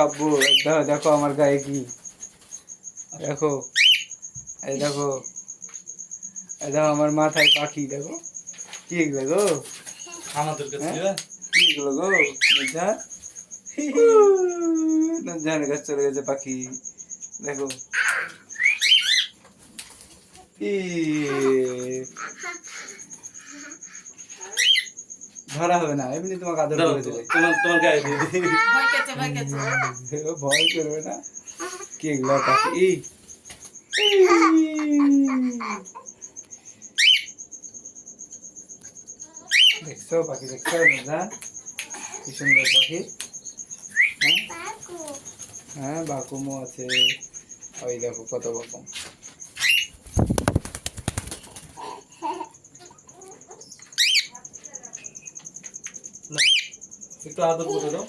আব্বু দেখো আমার গায়ে কি, দেখো এই দেখো, এই দেখো আমার মাথায় পাখি, দেখো কি এগুলো গো, আমাদের কাছে কি এগুলো গো, নুরজাহান নুরজাহানের কাছে চলে গেছে পাখি, দেখো ধরা হবে না, এমনি তোমাকে আদর করে দেবে, তোমার গায়ে দিয়ে দিই। ভয় করবে না, কি এগুলো পাখি, দেখছো পাখি, দেখছো নুরজাহান কি সুন্দর পাখি, হ্যাঁ বাকুমও আছে, ওই দেখো কত বাকুম, একটু আদর করে দাও।